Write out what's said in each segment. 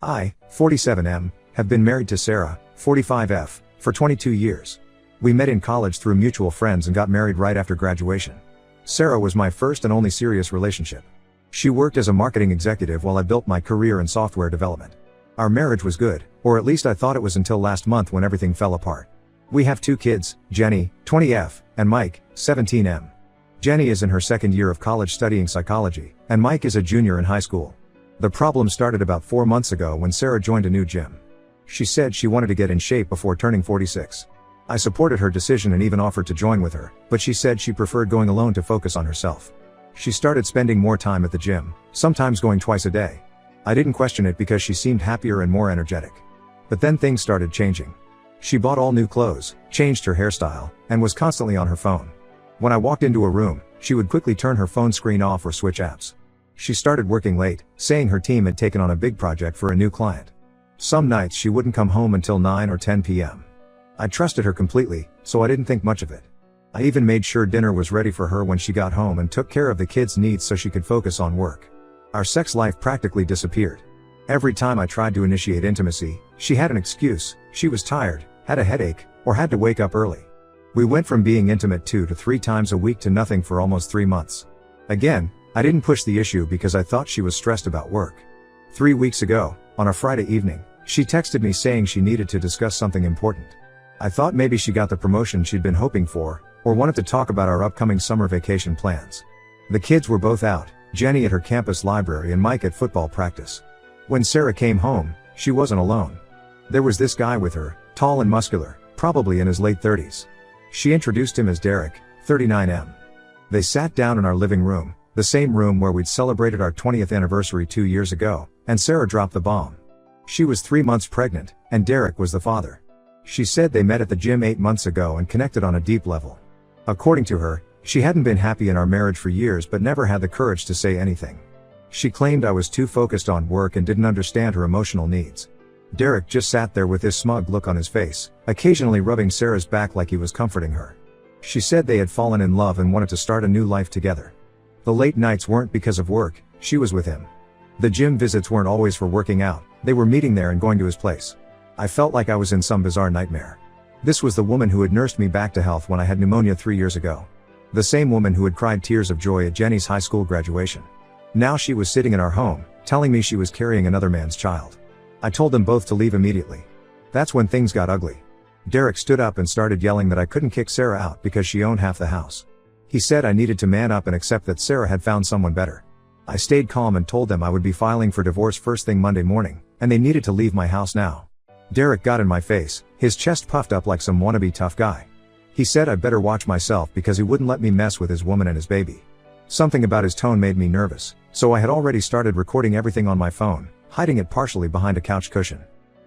I, 47M, have been married to Sarah, 45F, for 22 years. We met in college through mutual friends and got married right after graduation. Sarah was my first and only serious relationship. She worked as a marketing executive while I built my career in software development. Our marriage was good, or at least I thought it was until last month when everything fell apart. We have 2 kids, Jenny, 20F, and Mike, 17M. Jenny is in her second year of college studying psychology, and Mike is a junior in high school. The problem started about 4 months ago when Sarah joined a new gym. She said she wanted to get in shape before turning 46. I supported her decision and even offered to join with her, but she said she preferred going alone to focus on herself. She started spending more time at the gym, sometimes going twice a day. I didn't question it because she seemed happier and more energetic. But then things started changing. She bought all new clothes, changed her hairstyle, and was constantly on her phone. When I walked into a room, she would quickly turn her phone screen off or switch apps. She started working late, saying her team had taken on a big project for a new client. Some nights she wouldn't come home until 9 or 10 p.m. I trusted her completely, so I didn't think much of it. I even made sure dinner was ready for her when she got home and took care of the kids' needs so she could focus on work. Our sex life practically disappeared. Every time I tried to initiate intimacy, she had an excuse: she was tired, had a headache, or had to wake up early. We went from being intimate 2 to 3 times a week to nothing for almost 3 months. Again, I didn't push the issue because I thought she was stressed about work. 3 weeks ago, on a Friday evening, she texted me saying she needed to discuss something important. I thought maybe she got the promotion she'd been hoping for, or wanted to talk about our upcoming summer vacation plans. The kids were both out, Jenny at her campus library and Mike at football practice. When Sarah came home, she wasn't alone. There was this guy with her, tall and muscular, probably in his late 30s. She introduced him as Derek, 39M. They sat down in our living room, the same room where we'd celebrated our 20th anniversary 2 years ago, and Sarah dropped the bomb. She was 3 months pregnant, and Derek was the father. She said they met at the gym 8 months ago and connected on a deep level. According to her, she hadn't been happy in our marriage for years but never had the courage to say anything. She claimed I was too focused on work and didn't understand her emotional needs. Derek just sat there with this smug look on his face, occasionally rubbing Sarah's back like he was comforting her. She said they had fallen in love and wanted to start a new life together. The late nights weren't because of work, she was with him. The gym visits weren't always for working out, they were meeting there and going to his place. I felt like I was in some bizarre nightmare. This was the woman who had nursed me back to health when I had pneumonia 3 years ago. The same woman who had cried tears of joy at Jenny's high school graduation. Now she was sitting in our home, telling me she was carrying another man's child. I told them both to leave immediately. That's when things got ugly. Derek stood up and started yelling that I couldn't kick Sarah out because she owned half the house. He said I needed to man up and accept that Sarah had found someone better. I stayed calm and told them I would be filing for divorce first thing Monday morning, and they needed to leave my house now. Derek got in my face, his chest puffed up like some wannabe tough guy. He said I better watch myself because he wouldn't let me mess with his woman and his baby. Something about his tone made me nervous, so I had already started recording everything on my phone, hiding it partially behind a couch cushion.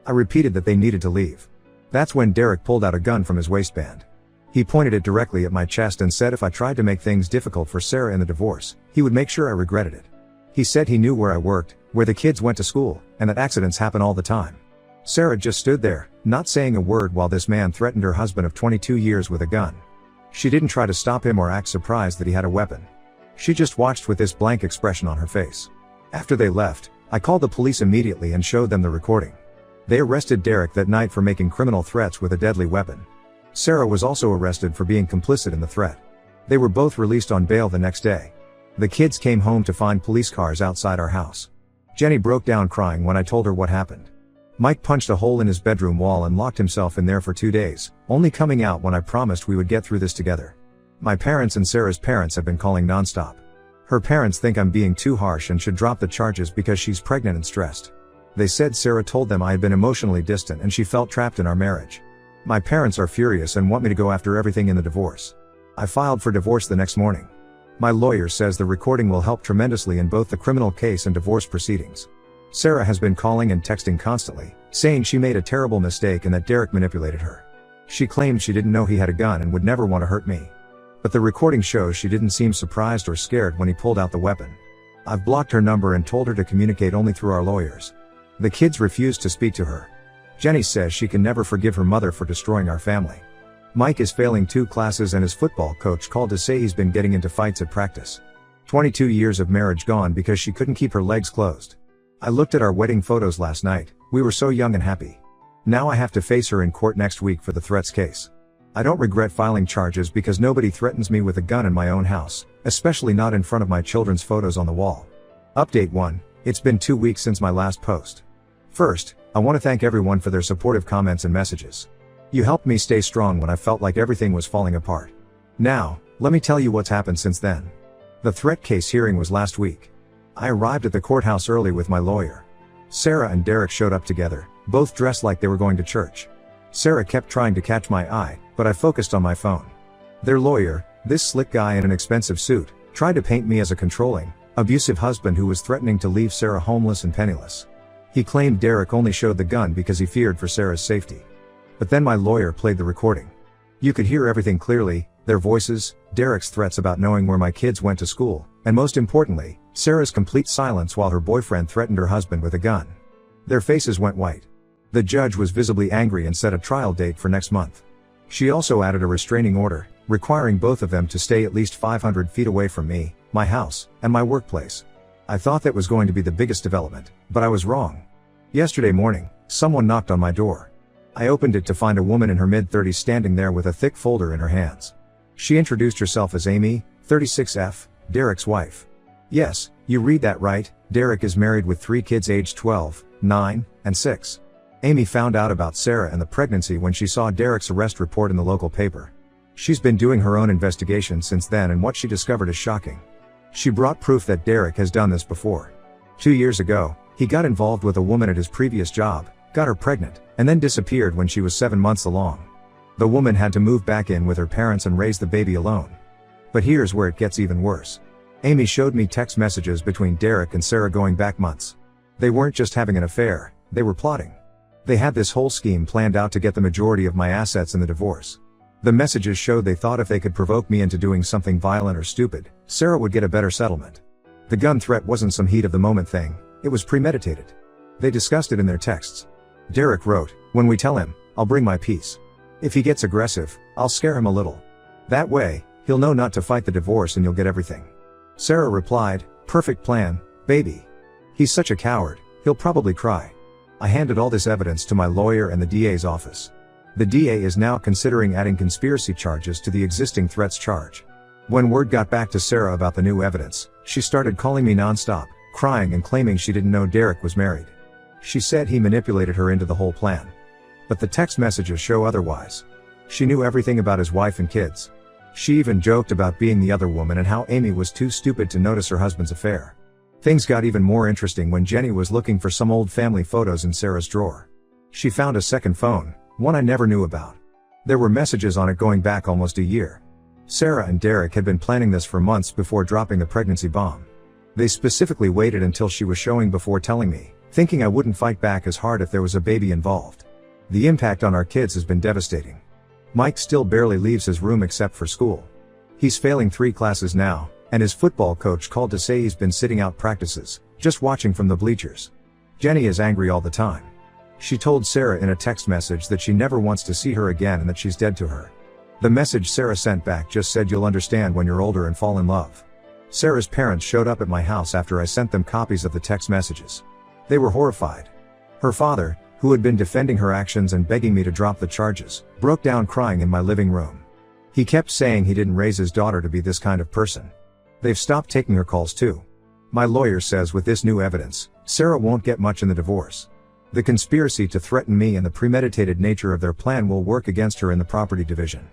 I repeated that they needed to leave. That's when Derek pulled out a gun from his waistband. He pointed it directly at my chest and said if I tried to make things difficult for Sarah in the divorce, he would make sure I regretted it. He said he knew where I worked, where the kids went to school, and that accidents happen all the time. Sarah just stood there, not saying a word while this man threatened her husband of 22 years with a gun. She didn't try to stop him or act surprised that he had a weapon. She just watched with this blank expression on her face. After they left, I called the police immediately and showed them the recording. They arrested Derek that night for making criminal threats with a deadly weapon. Sarah was also arrested for being complicit in the threat. They were both released on bail the next day. The kids came home to find police cars outside our house. Jenny broke down crying when I told her what happened. Mike punched a hole in his bedroom wall and locked himself in there for 2 days, only coming out when I promised we would get through this together. My parents and Sarah's parents have been calling nonstop. Her parents think I'm being too harsh and should drop the charges because she's pregnant and stressed. They said Sarah told them I had been emotionally distant and she felt trapped in our marriage. My parents are furious and want me to go after everything in the divorce. I filed for divorce the next morning. My lawyer says the recording will help tremendously in both the criminal case and divorce proceedings. Sarah has been calling and texting constantly, saying she made a terrible mistake and that Derek manipulated her. She claimed she didn't know he had a gun and would never want to hurt me. But the recording shows she didn't seem surprised or scared when he pulled out the weapon. I've blocked her number and told her to communicate only through our lawyers. The kids refuse to speak to her. Jenny says she can never forgive her mother for destroying our family. Mike is failing 2 classes and his football coach called to say he's been getting into fights at practice. 22 years of marriage gone because she couldn't keep her legs closed. I looked at our wedding photos last night, we were so young and happy. Now I have to face her in court next week for the threats case. I don't regret filing charges because nobody threatens me with a gun in my own house, especially not in front of my children's photos on the wall. Update 1. It's been 2 weeks since my last post. First, I want to thank everyone for their supportive comments and messages. You helped me stay strong when I felt like everything was falling apart. Now, let me tell you what's happened since then. The threat case hearing was last week. I arrived at the courthouse early with my lawyer. Sarah and Derek showed up together, both dressed like they were going to church. Sarah kept trying to catch my eye, but I focused on my phone. Their lawyer, this slick guy in an expensive suit, tried to paint me as a controlling, abusive husband who was threatening to leave Sarah homeless and penniless. He claimed Derek only showed the gun because he feared for Sarah's safety. But then my lawyer played the recording. You could hear everything clearly, their voices, Derek's threats about knowing where my kids went to school, and most importantly, Sarah's complete silence while her boyfriend threatened her husband with a gun. Their faces went white. The judge was visibly angry and set a trial date for next month. She also added a restraining order, requiring both of them to stay at least 500 feet away from me, my house, and my workplace. I thought that was going to be the biggest development, but I was wrong. Yesterday morning, someone knocked on my door. I opened it to find a woman in her mid-30s standing there with a thick folder in her hands. She introduced herself as Amy, 36F, Derek's wife. Yes, you read that right, Derek is married with 3 kids aged 12, 9, and 6. Amy found out about Sarah and the pregnancy when she saw Derek's arrest report in the local paper. She's been doing her own investigation since then, and what she discovered is shocking. She brought proof that Derek has done this before. 2 years ago, he got involved with a woman at his previous job, got her pregnant, and then disappeared when she was 7 months along. The woman had to move back in with her parents and raise the baby alone. But here's where it gets even worse. Amy showed me text messages between Derek and Sarah going back months. They weren't just having an affair, they were plotting. They had this whole scheme planned out to get the majority of my assets in the divorce. The messages showed they thought if they could provoke me into doing something violent or stupid, Sarah would get a better settlement. The gun threat wasn't some heat of the moment thing, it was premeditated. They discussed it in their texts. Derek wrote, "When we tell him, I'll bring my peace. If he gets aggressive, I'll scare him a little. That way, he'll know not to fight the divorce and you'll get everything." Sarah replied, "Perfect plan, baby. He's such a coward, he'll probably cry." I handed all this evidence to my lawyer and the DA's office. The DA is now considering adding conspiracy charges to the existing threats charge. When word got back to Sarah about the new evidence, she started calling me nonstop, crying and claiming she didn't know Derek was married. She said he manipulated her into the whole plan. But the text messages show otherwise. She knew everything about his wife and kids. She even joked about being the other woman and how Amy was too stupid to notice her husband's affair. Things got even more interesting when Jenny was looking for some old family photos in Sarah's drawer. She found a second phone, one I never knew about. There were messages on it going back almost a year. Sarah and Derek had been planning this for months before dropping the pregnancy bomb. They specifically waited until she was showing before telling me, thinking I wouldn't fight back as hard if there was a baby involved. The impact on our kids has been devastating. Mike still barely leaves his room except for school. He's failing 3 classes now, and his football coach called to say he's been sitting out practices, just watching from the bleachers. Jenny is angry all the time. She told Sarah in a text message that she never wants to see her again and that she's dead to her. The message Sarah sent back just said, "You'll understand when you're older and fall in love." Sarah's parents showed up at my house after I sent them copies of the text messages. They were horrified. Her father, who had been defending her actions and begging me to drop the charges, broke down crying in my living room. He kept saying he didn't raise his daughter to be this kind of person. They've stopped taking her calls too. My lawyer says with this new evidence, Sarah won't get much in the divorce. The conspiracy to threaten me and the premeditated nature of their plan will work against her in the property division.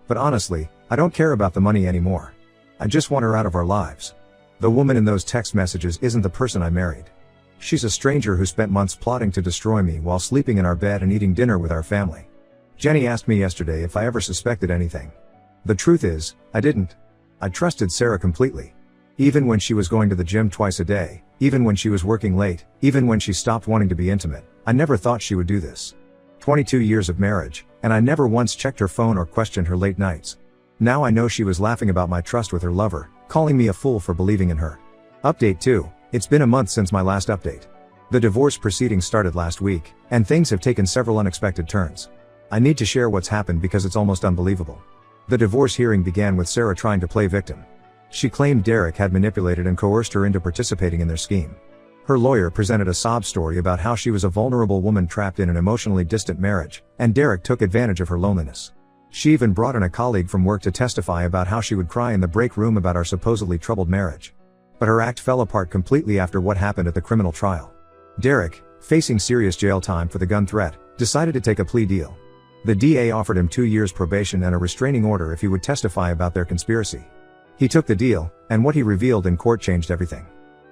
But honestly, I don't care about the money anymore. I just want her out of our lives. The woman in those text messages isn't the person I married. She's a stranger who spent months plotting to destroy me while sleeping in our bed and eating dinner with our family. Jenny asked me yesterday if I ever suspected anything. The truth is, I didn't. I trusted Sarah completely. Even when she was going to the gym twice a day, even when she was working late, even when she stopped wanting to be intimate, I never thought she would do this. 22 years of marriage, and I never once checked her phone or questioned her late nights. Now I know she was laughing about my trust with her lover, calling me a fool for believing in her. Update 2. It's been a month since my last update. The divorce proceedings started last week, and things have taken several unexpected turns. I need to share what's happened because it's almost unbelievable. The divorce hearing began with Sarah trying to play victim. She claimed Derek had manipulated and coerced her into participating in their scheme. Her lawyer presented a sob story about how she was a vulnerable woman trapped in an emotionally distant marriage, and Derek took advantage of her loneliness. She even brought in a colleague from work to testify about how she would cry in the break room about our supposedly troubled marriage. But her act fell apart completely after what happened at the criminal trial. Derek, facing serious jail time for the gun threat, decided to take a plea deal. The DA offered him 2 years probation and a restraining order if he would testify about their conspiracy. He took the deal, and what he revealed in court changed everything.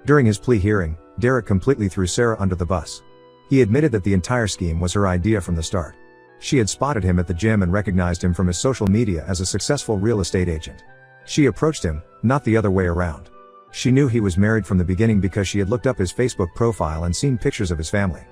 During his plea hearing, Derek completely threw Sarah under the bus. He admitted that the entire scheme was her idea from the start. She had spotted him at the gym and recognized him from his social media as a successful real estate agent. She approached him, not the other way around. She knew he was married from the beginning because she had looked up his Facebook profile and seen pictures of his family.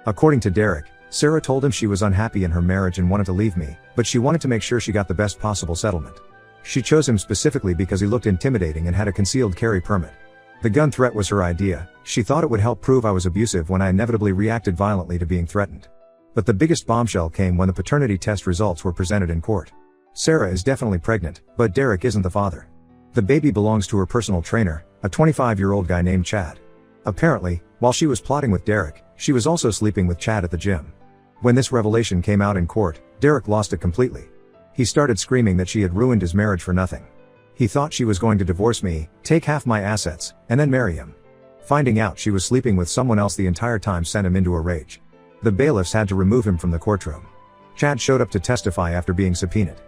According to Derek, Sarah told him she was unhappy in her marriage and wanted to leave me, but she wanted to make sure she got the best possible settlement. She chose him specifically because he looked intimidating and had a concealed carry permit. The gun threat was her idea. She thought it would help prove I was abusive when I inevitably reacted violently to being threatened. But the biggest bombshell came when the paternity test results were presented in court. Sarah is definitely pregnant, but Derek isn't the father. The baby belongs to her personal trainer, a 25-year-old guy named Chad. Apparently, while she was plotting with Derek, she was also sleeping with Chad at the gym. When this revelation came out in court, Derek lost it completely. He started screaming that she had ruined his marriage for nothing. He thought she was going to divorce me, take half my assets, and then marry him. Finding out she was sleeping with someone else the entire time sent him into a rage. The bailiffs had to remove him from the courtroom. Chad showed up to testify after being subpoenaed.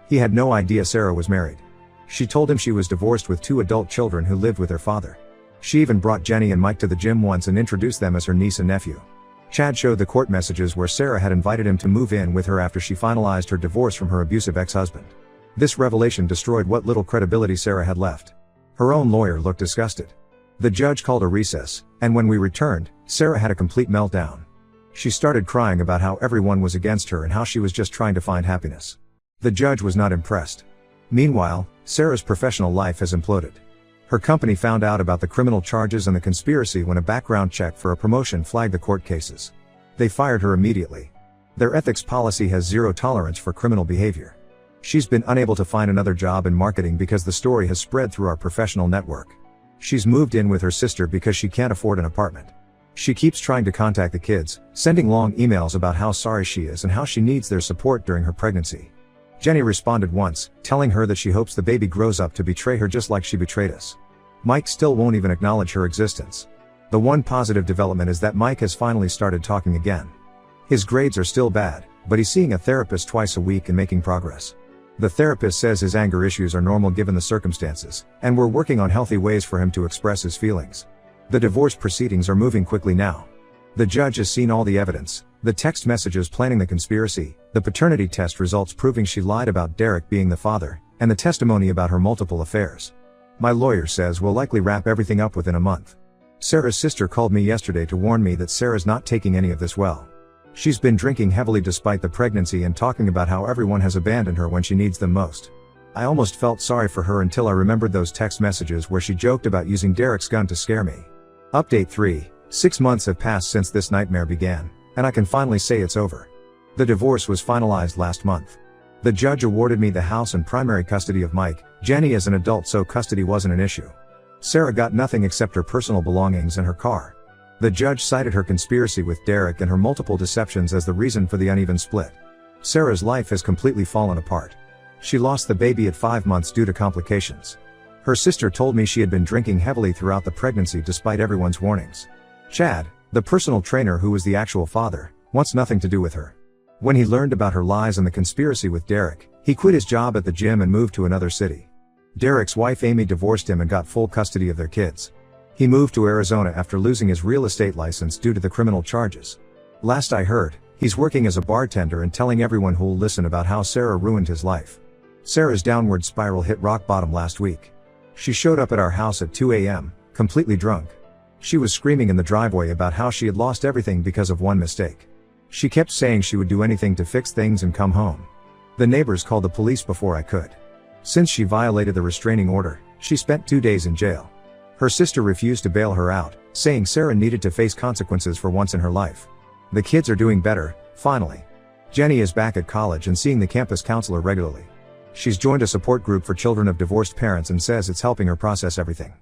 He had no idea Sarah was married. She told him she was divorced with 2 adult children who lived with her father. She even brought Jenny and Mike to the gym once and introduced them as her niece and nephew. Chad showed the court messages where Sarah had invited him to move in with her after she finalized her divorce from her abusive ex-husband. This revelation destroyed what little credibility Sarah had left. Her own lawyer looked disgusted. The judge called a recess, and when we returned, Sarah had a complete meltdown. She started crying about how everyone was against her and how she was just trying to find happiness. The judge was not impressed. Meanwhile, Sarah's professional life has imploded. Her company found out about the criminal charges and the conspiracy when a background check for a promotion flagged the court cases. They fired her immediately. Their ethics policy has zero tolerance for criminal behavior. She's been unable to find another job in marketing because the story has spread through our professional network. She's moved in with her sister because she can't afford an apartment. She keeps trying to contact the kids, sending long emails about how sorry she is and how she needs their support during her pregnancy. Jenny responded once, telling her that she hopes the baby grows up to betray her just like she betrayed us. Mike still won't even acknowledge her existence. The one positive development is that Mike has finally started talking again. His grades are still bad, but he's seeing a therapist twice a week and making progress. The therapist says his anger issues are normal given the circumstances, and we're working on healthy ways for him to express his feelings. The divorce proceedings are moving quickly now. The judge has seen all the evidence, the text messages planning the conspiracy, the paternity test results proving she lied about Derek being the father, and the testimony about her multiple affairs. My lawyer says we'll likely wrap everything up within a month. Sarah's sister called me yesterday to warn me that Sarah's not taking any of this well. She's been drinking heavily despite the pregnancy and talking about how everyone has abandoned her when she needs them most. I almost felt sorry for her until I remembered those text messages where she joked about using Derek's gun to scare me. Update 3. 6 months have passed since this nightmare began, and I can finally say it's over. The divorce was finalized last month. The judge awarded me the house and primary custody of Mike, Jenny as an adult, so custody wasn't an issue. Sarah got nothing except her personal belongings and her car. The judge cited her conspiracy with Derek and her multiple deceptions as the reason for the uneven split. Sarah's life has completely fallen apart. She lost the baby at 5 months due to complications. Her sister told me she had been drinking heavily throughout the pregnancy despite everyone's warnings. Chad, the personal trainer who was the actual father, wants nothing to do with her. When he learned about her lies and the conspiracy with Derek, he quit his job at the gym and moved to another city. Derek's wife Amy divorced him and got full custody of their kids. He moved to Arizona after losing his real estate license due to the criminal charges. Last I heard, he's working as a bartender and telling everyone who'll listen about how Sarah ruined his life. Sarah's downward spiral hit rock bottom last week. She showed up at our house at 2 a.m., completely drunk. She was screaming in the driveway about how she had lost everything because of one mistake. She kept saying she would do anything to fix things and come home. The neighbors called the police before I could. Since she violated the restraining order, she spent 2 days in jail. Her sister refused to bail her out, saying Sarah needed to face consequences for once in her life. The kids are doing better, finally. Jenny is back at college and seeing the campus counselor regularly. She's joined a support group for children of divorced parents and says it's helping her process everything.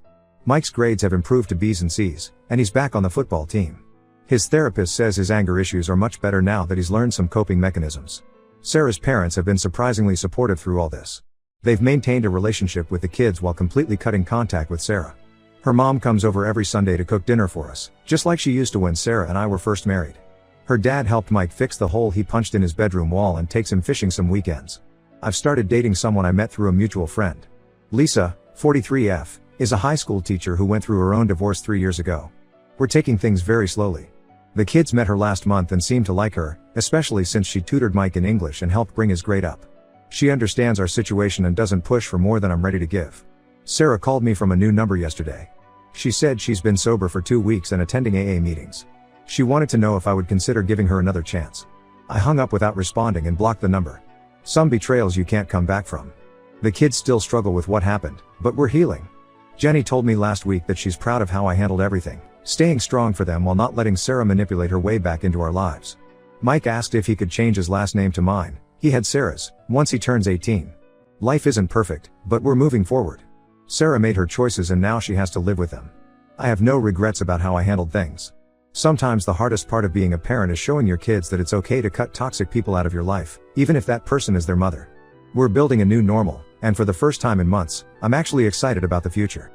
Mike's grades have improved to B's and C's, and he's back on the football team. His therapist says his anger issues are much better now that he's learned some coping mechanisms. Sarah's parents have been surprisingly supportive through all this. They've maintained a relationship with the kids while completely cutting contact with Sarah. Her mom comes over every Sunday to cook dinner for us, just like she used to when Sarah and I were first married. Her dad helped Mike fix the hole he punched in his bedroom wall and takes him fishing some weekends. I've started dating someone I met through a mutual friend. Lisa, 43F, is a high school teacher who went through her own divorce 3 years ago. We're taking things very slowly. The kids met her last month and seem to like her, especially since she tutored Mike in English and helped bring his grade up. She understands our situation and doesn't push for more than I'm ready to give. Sarah called me from a new number yesterday. She said she's been sober for 2 weeks and attending AA meetings. She wanted to know if I would consider giving her another chance. I hung up without responding and blocked the number. Some betrayals you can't come back from. The kids still struggle with what happened, but we're healing. Jenny told me last week that she's proud of how I handled everything, staying strong for them while not letting Sarah manipulate her way back into our lives. Mike asked if he could change his last name to mine. He had Sarah's, once he turns 18. Life isn't perfect, but we're moving forward. Sarah made her choices and now she has to live with them. I have no regrets about how I handled things. Sometimes the hardest part of being a parent is showing your kids that it's okay to cut toxic people out of your life, even if that person is their mother. We're building a new normal, and for the first time in months, I'm actually excited about the future.